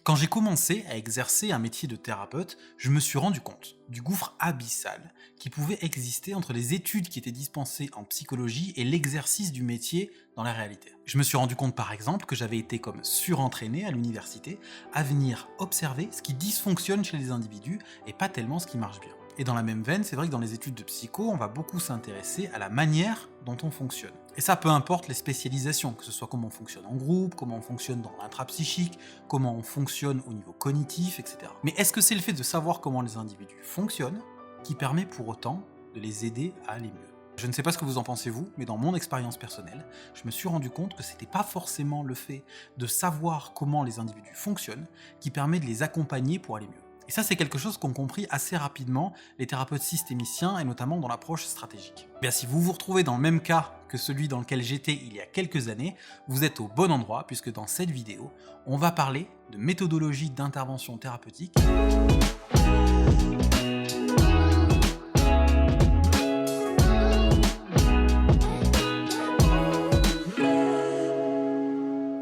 Quand j'ai commencé à exercer un métier de thérapeute, je me suis rendu compte du gouffre abyssal qui pouvait exister entre les études qui étaient dispensées en psychologie et l'exercice du métier dans la réalité. Je me suis rendu compte par exemple que j'avais été comme surentraîné à l'université à venir observer ce qui dysfonctionne chez les individus et pas tellement ce qui marche bien. Et dans la même veine, c'est vrai que dans les études de psycho, on va beaucoup s'intéresser à la manière dont on fonctionne. Et ça, peu importe les spécialisations, que ce soit comment on fonctionne en groupe, comment on fonctionne dans l'intrapsychique, comment on fonctionne au niveau cognitif, etc. Mais est-ce que c'est le fait de savoir comment les individus fonctionnent qui permet pour autant de les aider à aller mieux? Je ne sais pas ce que vous en pensez vous, mais dans mon expérience personnelle, je me suis rendu compte que c'était pas forcément le fait de savoir comment les individus fonctionnent qui permet de les accompagner pour aller mieux. Et ça, c'est quelque chose qu'ont compris assez rapidement les thérapeutes systémiciens et notamment dans l'approche stratégique. Bien, si vous vous retrouvez dans le même cas que celui dans lequel j'étais il y a quelques années, vous êtes au bon endroit puisque dans cette vidéo, on va parler de méthodologie d'intervention thérapeutique.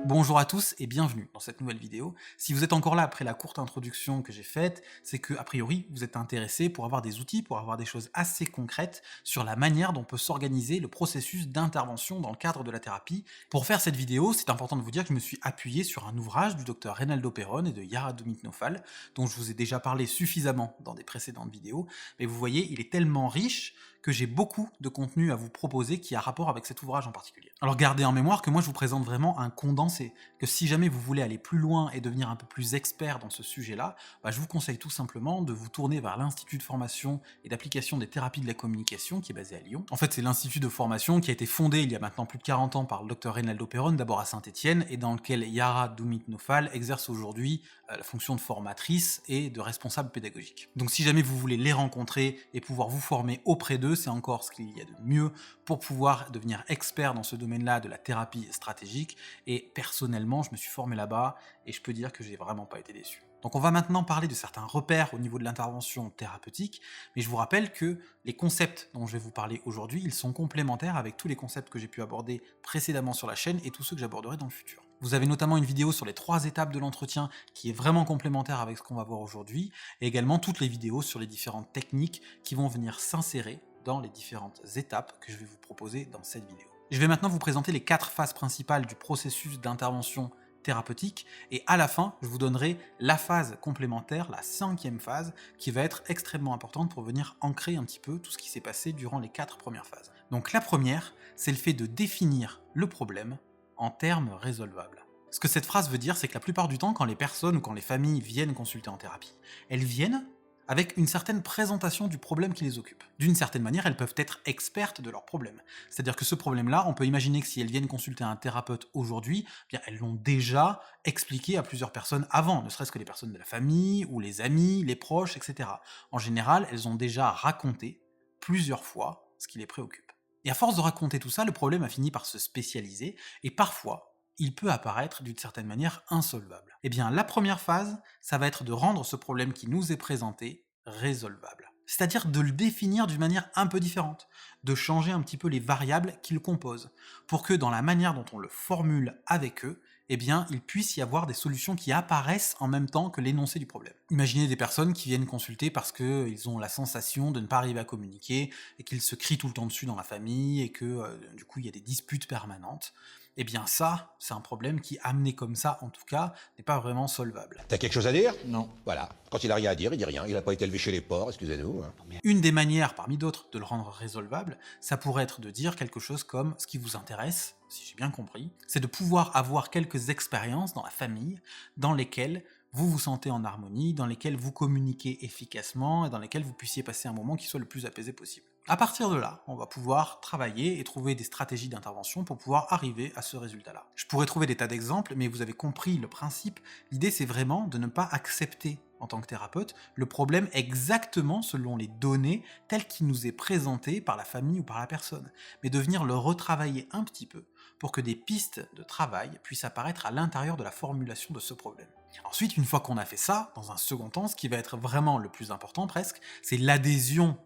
Bonjour à tous et bienvenue dans cette nouvelle vidéo. Si vous êtes encore là après la courte introduction que j'ai faite, c'est que a priori vous êtes intéressé pour avoir des outils, pour avoir des choses assez concrètes sur la manière dont peut s'organiser le processus d'intervention dans le cadre de la thérapie. Pour faire cette vidéo, c'est important de vous dire que je me suis appuyé sur un ouvrage du docteur Reynaldo Peron et de Yara Domitnofal, dont je vous ai déjà parlé suffisamment dans des précédentes vidéos, mais vous voyez, il est tellement riche que j'ai beaucoup de contenu à vous proposer qui a rapport avec cet ouvrage en particulier. Alors gardez en mémoire que moi je vous présente vraiment un condensé, que si jamais vous voulez aller plus loin et devenir un peu plus expert dans ce sujet-là, je vous conseille tout simplement de vous tourner vers l'Institut de formation et d'application des thérapies de la communication qui est basé à Lyon. En fait, c'est l'institut de formation qui a été fondé il y a maintenant plus de 40 ans par le docteur Reynaldo Peron, d'abord à Saint-Étienne, et dans lequel Yara Domitnofal exerce aujourd'hui la fonction de formatrice et de responsable pédagogique. Donc si jamais vous voulez les rencontrer et pouvoir vous former auprès d'eux, c'est encore ce qu'il y a de mieux pour pouvoir devenir expert dans ce domaine-là de la thérapie stratégique, et personnellement, je me suis formé là-bas, et je peux dire que j'ai vraiment pas été déçu. Donc on va maintenant parler de certains repères au niveau de l'intervention thérapeutique, mais je vous rappelle que les concepts dont je vais vous parler aujourd'hui, ils sont complémentaires avec tous les concepts que j'ai pu aborder précédemment sur la chaîne et tous ceux que j'aborderai dans le futur. Vous avez notamment une vidéo sur les 3 étapes de l'entretien qui est vraiment complémentaire avec ce qu'on va voir aujourd'hui, et également toutes les vidéos sur les différentes techniques qui vont venir s'insérer dans les différentes étapes que je vais vous proposer dans cette vidéo. Je vais maintenant vous présenter les 4 phases principales du processus d'intervention thérapeutique, et à la fin, je vous donnerai la phase complémentaire, la 5e phase, qui va être extrêmement importante pour venir ancrer un petit peu tout ce qui s'est passé durant les 4 premières phases. Donc la première, c'est le fait de définir le problème en termes résolvables. Ce que cette phrase veut dire, c'est que la plupart du temps, quand les personnes ou quand les familles viennent consulter en thérapie, elles viennent avec une certaine présentation du problème qui les occupe. D'une certaine manière, elles peuvent être expertes de leur problème. C'est-à-dire que ce problème-là, on peut imaginer que si elles viennent consulter un thérapeute aujourd'hui, bien elles l'ont déjà expliqué à plusieurs personnes avant, ne serait-ce que les personnes de la famille, ou les amis, les proches, etc. En général, elles ont déjà raconté plusieurs fois ce qui les préoccupe. Et à force de raconter tout ça, le problème a fini par se spécialiser, et parfois, il peut apparaître d'une certaine manière insolvable. Eh bien, la première phase, ça va être de rendre ce problème qui nous est présenté résolvable. C'est-à-dire de le définir d'une manière un peu différente, de changer un petit peu les variables qui le composent, pour que dans la manière dont on le formule avec eux, eh bien, il puisse y avoir des solutions qui apparaissent en même temps que l'énoncé du problème. Imaginez des personnes qui viennent consulter parce qu'ils ont la sensation de ne pas arriver à communiquer, et qu'ils se crient tout le temps dessus dans la famille, et que du coup il y a des disputes permanentes. Eh bien ça, c'est un problème qui, amené comme ça en tout cas, n'est pas vraiment solvable. T'as quelque chose à dire? Non. Voilà. Quand il a rien à dire, il dit rien. Il a pas été élevé chez les porcs, excusez-nous. Une des manières, parmi d'autres, de le rendre résolvable, ça pourrait être de dire quelque chose comme « ce qui vous intéresse », si j'ai bien compris, c'est de pouvoir avoir quelques expériences dans la famille dans lesquelles vous vous sentez en harmonie, dans lesquelles vous communiquez efficacement et dans lesquelles vous puissiez passer un moment qui soit le plus apaisé possible. À partir de là, on va pouvoir travailler et trouver des stratégies d'intervention pour pouvoir arriver à ce résultat-là. Je pourrais trouver des tas d'exemples, mais vous avez compris le principe. L'idée, c'est vraiment de ne pas accepter, en tant que thérapeute, le problème exactement selon les données telles qu'il nous est présenté par la famille ou par la personne, mais de venir le retravailler un petit peu pour que des pistes de travail puissent apparaître à l'intérieur de la formulation de ce problème. Ensuite, une fois qu'on a fait ça, dans un second temps, ce qui va être vraiment le plus important presque, c'est l'adhésion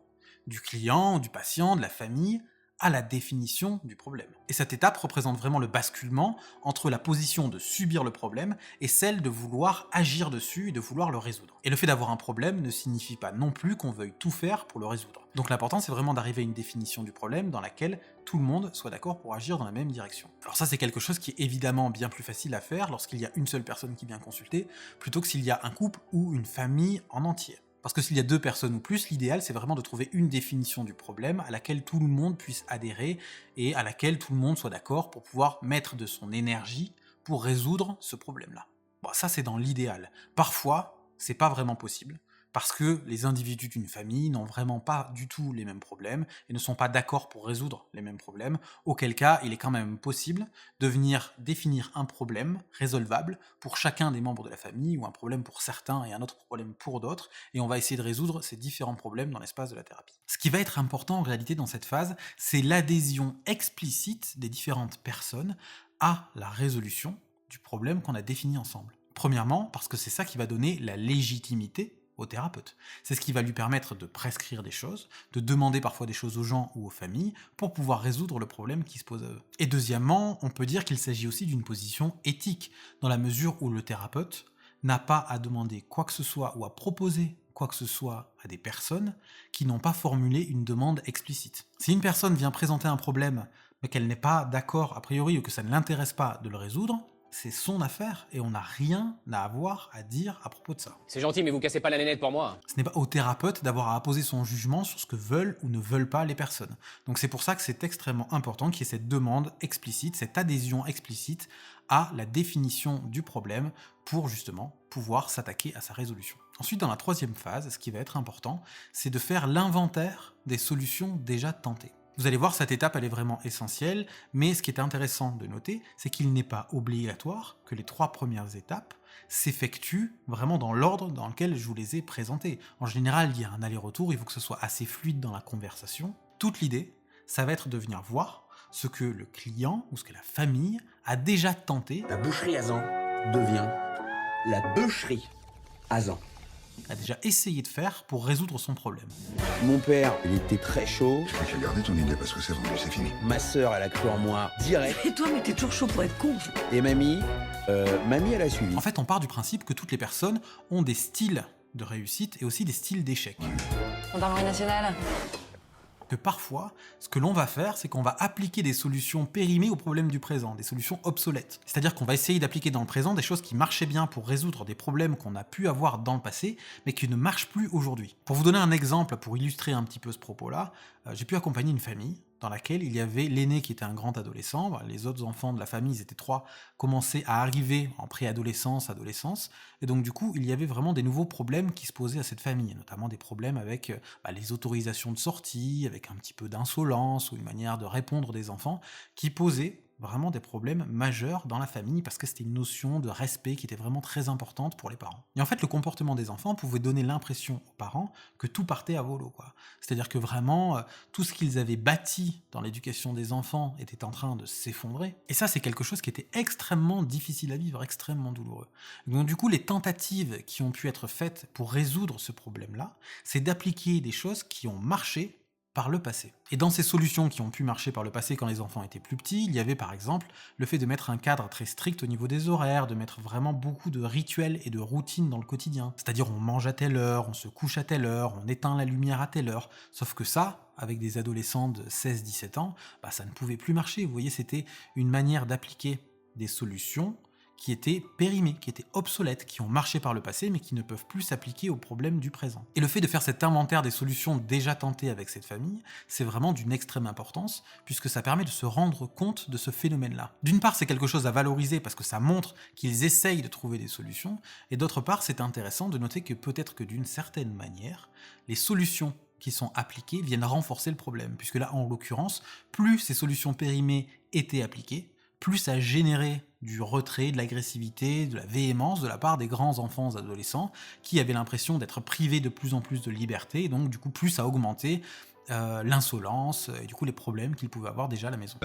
du client, du patient, de la famille, à la définition du problème. Et cette étape représente vraiment le basculement entre la position de subir le problème et celle de vouloir agir dessus et de vouloir le résoudre. Et le fait d'avoir un problème ne signifie pas non plus qu'on veuille tout faire pour le résoudre. Donc l'important c'est vraiment d'arriver à une définition du problème dans laquelle tout le monde soit d'accord pour agir dans la même direction. Alors ça c'est quelque chose qui est évidemment bien plus facile à faire lorsqu'il y a une seule personne qui vient consulter, plutôt que s'il y a un couple ou une famille en entier. Parce que s'il y a 2 personnes ou plus, l'idéal c'est vraiment de trouver une définition du problème à laquelle tout le monde puisse adhérer et à laquelle tout le monde soit d'accord pour pouvoir mettre de son énergie pour résoudre ce problème-là. Bon, ça c'est dans l'idéal. Parfois, c'est pas vraiment possible, parce que les individus d'une famille n'ont vraiment pas du tout les mêmes problèmes et ne sont pas d'accord pour résoudre les mêmes problèmes, auquel cas il est quand même possible de venir définir un problème résolvable pour chacun des membres de la famille, ou un problème pour certains et un autre problème pour d'autres, et on va essayer de résoudre ces différents problèmes dans l'espace de la thérapie. Ce qui va être important en réalité dans cette phase, c'est l'adhésion explicite des différentes personnes à la résolution du problème qu'on a défini ensemble. Premièrement, parce que c'est ça qui va donner la légitimité au thérapeute. C'est ce qui va lui permettre de prescrire des choses, de demander parfois des choses aux gens ou aux familles pour pouvoir résoudre le problème qui se pose à eux. Et deuxièmement, on peut dire qu'il s'agit aussi d'une position éthique, dans la mesure où le thérapeute n'a pas à demander quoi que ce soit ou à proposer quoi que ce soit à des personnes qui n'ont pas formulé une demande explicite. Si une personne vient présenter un problème mais qu'elle n'est pas d'accord a priori ou que ça ne l'intéresse pas de le résoudre, c'est son affaire et on n'a rien à avoir à dire à propos de ça. C'est gentil, mais vous cassez pas la nénette pour moi. Ce n'est pas au thérapeute d'avoir à apposer son jugement sur ce que veulent ou ne veulent pas les personnes. Donc c'est pour ça que c'est extrêmement important qu'il y ait cette demande explicite, cette adhésion explicite à la définition du problème pour justement pouvoir s'attaquer à sa résolution. Ensuite, dans la troisième phase, ce qui va être important, c'est de faire l'inventaire des solutions déjà tentées. Vous allez voir, cette étape, elle est vraiment essentielle, mais ce qui est intéressant de noter, c'est qu'il n'est pas obligatoire que les 3 premières étapes s'effectuent vraiment dans l'ordre dans lequel je vous les ai présentées. En général, il y a un aller-retour, il faut que ce soit assez fluide dans la conversation. Toute l'idée, ça va être de venir voir ce que le client ou ce que la famille a déjà tenté. La boucherie Azan devient la bûcherie Azan. A déjà essayé de faire pour résoudre son problème. Mon père, il était très chaud. Je crois que j'ai gardé ton idée parce que c'est vendu, c'est fini. Ma sœur, elle a cru en moi direct. Et toi, mais t'es toujours chaud pour être con. Et mamie, elle a suivi. En fait, on part du principe que toutes les personnes ont des styles de réussite et aussi des styles d'échec. Gendarmerie nationale. Que parfois, ce que l'on va faire, c'est qu'on va appliquer des solutions périmées aux problèmes du présent, des solutions obsolètes. C'est-à-dire qu'on va essayer d'appliquer dans le présent des choses qui marchaient bien pour résoudre des problèmes qu'on a pu avoir dans le passé, mais qui ne marchent plus aujourd'hui. Pour vous donner un exemple, pour illustrer un petit peu ce propos-là, j'ai pu accompagner une famille dans laquelle il y avait l'aîné qui était un grand adolescent, les autres enfants de la famille, ils étaient 3, commençaient à arriver en préadolescence, adolescence, et donc du coup, il y avait vraiment des nouveaux problèmes qui se posaient à cette famille, notamment des problèmes avec les autorisations de sortie, avec un petit peu d'insolence, ou une manière de répondre des enfants, qui posaient vraiment des problèmes majeurs dans la famille, parce que c'était une notion de respect qui était vraiment très importante pour les parents. Et en fait, le comportement des enfants pouvait donner l'impression aux parents que tout partait à volo, quoi. C'est-à-dire que vraiment, tout ce qu'ils avaient bâti dans l'éducation des enfants était en train de s'effondrer. Et ça, c'est quelque chose qui était extrêmement difficile à vivre, extrêmement douloureux. Donc du coup, les tentatives qui ont pu être faites pour résoudre ce problème-là, c'est d'appliquer des choses qui ont marché par le passé. Et dans ces solutions qui ont pu marcher par le passé quand les enfants étaient plus petits, il y avait par exemple le fait de mettre un cadre très strict au niveau des horaires, de mettre vraiment beaucoup de rituels et de routines dans le quotidien. C'est-à-dire on mange à telle heure, on se couche à telle heure, on éteint la lumière à telle heure. Sauf que ça, avec des adolescents de 16-17 ans, ça ne pouvait plus marcher. Vous voyez, c'était une manière d'appliquer des solutions qui étaient périmées, qui étaient obsolètes, qui ont marché par le passé, mais qui ne peuvent plus s'appliquer aux problèmes du présent. Et le fait de faire cet inventaire des solutions déjà tentées avec cette famille, c'est vraiment d'une extrême importance, puisque ça permet de se rendre compte de ce phénomène-là. D'une part, c'est quelque chose à valoriser, parce que ça montre qu'ils essayent de trouver des solutions, et d'autre part, c'est intéressant de noter que peut-être que d'une certaine manière, les solutions qui sont appliquées viennent renforcer le problème, puisque là, en l'occurrence, plus ces solutions périmées étaient appliquées, plus ça générait du retrait, de l'agressivité, de la véhémence de la part des grands enfants et adolescents qui avaient l'impression d'être privés de plus en plus de liberté, et donc du coup plus ça augmentait l'insolence et du coup les problèmes qu'ils pouvaient avoir déjà à la maison.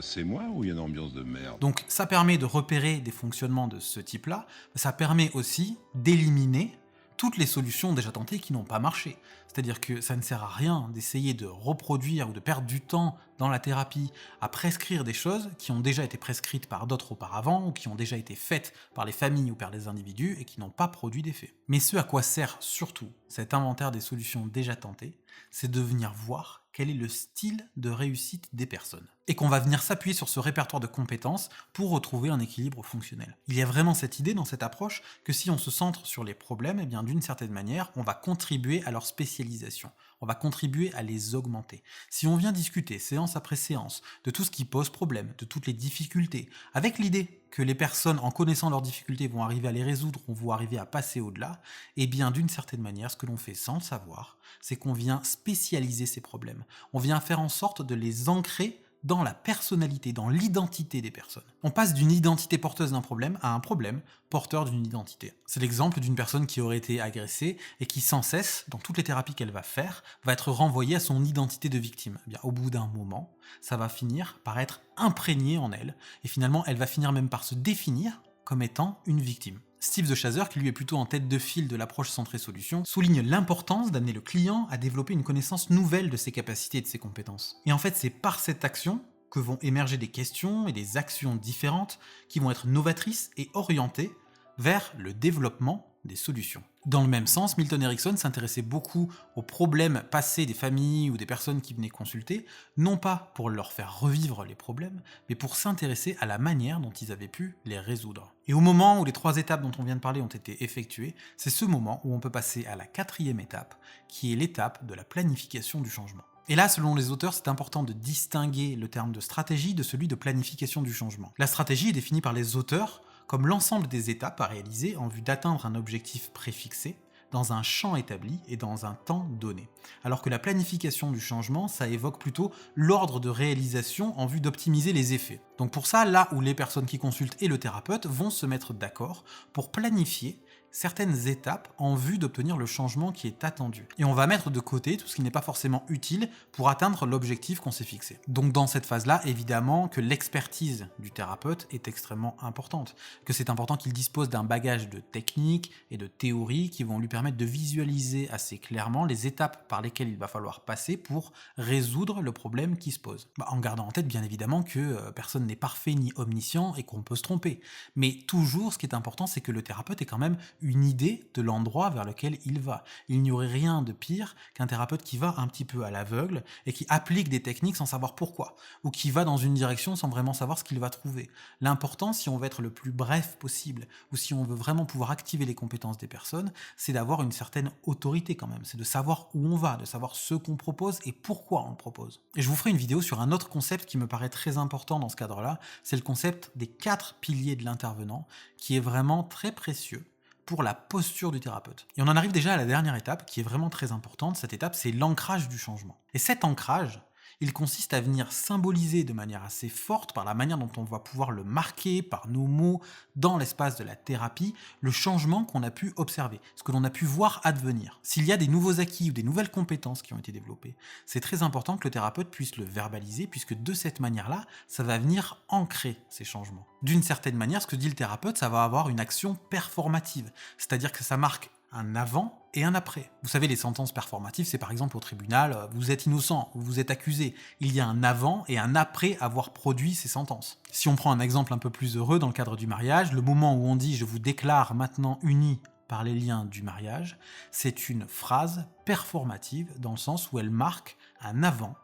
C'est moi ou il y a une ambiance de merde? Donc ça permet de repérer des fonctionnements de ce type-là, ça permet aussi d'éliminer toutes les solutions déjà tentées qui n'ont pas marché. C'est-à-dire que ça ne sert à rien d'essayer de reproduire ou de perdre du temps dans la thérapie à prescrire des choses qui ont déjà été prescrites par d'autres auparavant ou qui ont déjà été faites par les familles ou par les individus et qui n'ont pas produit d'effet. Mais ce à quoi sert surtout cet inventaire des solutions déjà tentées, c'est de venir voir quel est le style de réussite des personnes. Et qu'on va venir s'appuyer sur ce répertoire de compétences pour retrouver un équilibre fonctionnel. Il y a vraiment cette idée dans cette approche que si on se centre sur les problèmes, eh bien d'une certaine manière, on va contribuer à leur spécialisation. On va contribuer à les augmenter. Si on vient discuter séance après séance de tout ce qui pose problème, de toutes les difficultés, avec l'idée que les personnes, en connaissant leurs difficultés, vont arriver à les résoudre, ou vont arriver à passer au-delà, eh bien d'une certaine manière, ce que l'on fait sans le savoir, c'est qu'on vient spécialiser ces problèmes. On vient faire en sorte de les ancrer dans la personnalité, dans l'identité des personnes. On passe d'une identité porteuse d'un problème à un problème porteur d'une identité. C'est l'exemple d'une personne qui aurait été agressée et qui sans cesse, dans toutes les thérapies qu'elle va faire, va être renvoyée à son identité de victime. Eh bien, au bout d'un moment, ça va finir par être imprégné en elle, et finalement, elle va finir même par se définir comme étant une victime. Steve de Chazer, qui lui est plutôt en tête de file de l'approche centrée solution, souligne l'importance d'amener le client à développer une connaissance nouvelle de ses capacités et de ses compétences. Et en fait, c'est par cette action que vont émerger des questions et des actions différentes qui vont être novatrices et orientées vers le développement des solutions. Dans le même sens, Milton Erickson s'intéressait beaucoup aux problèmes passés des familles ou des personnes qui venaient consulter, non pas pour leur faire revivre les problèmes, mais pour s'intéresser à la manière dont ils avaient pu les résoudre. Et au moment où les 3 étapes dont on vient de parler ont été effectuées, c'est ce moment où on peut passer à la 4e étape, qui est l'étape de la planification du changement. Et là, selon les auteurs, c'est important de distinguer le terme de stratégie de celui de planification du changement. La stratégie est définie par les auteurs comme l'ensemble des étapes à réaliser en vue d'atteindre un objectif préfixé, dans un champ établi et dans un temps donné. Alors que la planification du changement, ça évoque plutôt l'ordre de réalisation en vue d'optimiser les effets. Donc pour ça, là où les personnes qui consultent et le thérapeute vont se mettre d'accord pour planifier certaines étapes en vue d'obtenir le changement qui est attendu. Et on va mettre de côté tout ce qui n'est pas forcément utile pour atteindre l'objectif qu'on s'est fixé. Donc dans cette phase-là, évidemment que l'expertise du thérapeute est extrêmement importante, que c'est important qu'il dispose d'un bagage de techniques et de théories qui vont lui permettre de visualiser assez clairement les étapes par lesquelles il va falloir passer pour résoudre le problème qui se pose. En gardant en tête bien évidemment que personne n'est parfait ni omniscient et qu'on peut se tromper. Mais toujours, ce qui est important, c'est que le thérapeute ait quand même une idée de l'endroit vers lequel il va. Il n'y aurait rien de pire qu'un thérapeute qui va un petit peu à l'aveugle et qui applique des techniques sans savoir pourquoi, ou qui va dans une direction sans vraiment savoir ce qu'il va trouver. L'important, si on veut être le plus bref possible, ou si on veut vraiment pouvoir activer les compétences des personnes, c'est d'avoir une certaine autorité quand même, c'est de savoir où on va, de savoir ce qu'on propose et pourquoi on le propose. Et je vous ferai une vidéo sur un autre concept qui me paraît très important dans ce cadre-là, c'est le concept des 4 piliers de l'intervenant, qui est vraiment très précieux pour la posture du thérapeute. Et on en arrive déjà à la dernière étape, qui est vraiment très importante. Cette étape, c'est l'ancrage du changement. Et cet ancrage, il consiste à venir symboliser de manière assez forte, par la manière dont on va pouvoir le marquer, par nos mots, dans l'espace de la thérapie, le changement qu'on a pu observer, ce que l'on a pu voir advenir. S'il y a des nouveaux acquis ou des nouvelles compétences qui ont été développées, c'est très important que le thérapeute puisse le verbaliser, puisque de cette manière-là, ça va venir ancrer ces changements. D'une certaine manière, ce que dit le thérapeute, ça va avoir une action performative, c'est-à-dire que ça marque un avant et un après. Vous savez, les sentences performatives, c'est par exemple au tribunal, vous êtes innocent, vous êtes accusé. Il y a un avant et un après avoir produit ces sentences. Si on prend un exemple un peu plus heureux dans le cadre du mariage, le moment où on dit « je vous déclare maintenant unis par les liens du mariage », c'est une phrase performative dans le sens où elle marque un avant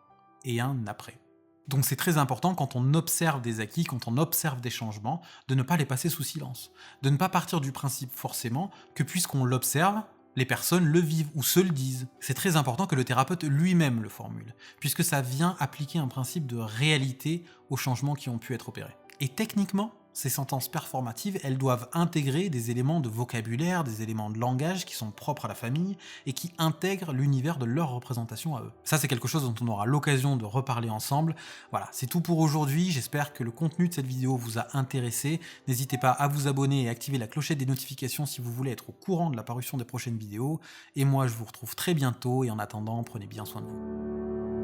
et un après. Donc c'est très important quand on observe des acquis, quand on observe des changements, de ne pas les passer sous silence, de ne pas partir du principe forcément que puisqu'on l'observe, les personnes le vivent ou se le disent. C'est très important que le thérapeute lui-même le formule, puisque ça vient appliquer un principe de réalité aux changements qui ont pu être opérés. Et techniquement, ces sentences performatives, elles doivent intégrer des éléments de vocabulaire, des éléments de langage qui sont propres à la famille et qui intègrent l'univers de leur représentation à eux. Ça, c'est quelque chose dont on aura l'occasion de reparler ensemble. Voilà, c'est tout pour aujourd'hui. J'espère que le contenu de cette vidéo vous a intéressé. N'hésitez pas à vous abonner et activer la clochette des notifications si vous voulez être au courant de la parution des prochaines vidéos. Et moi, je vous retrouve très bientôt et en attendant, prenez bien soin de vous.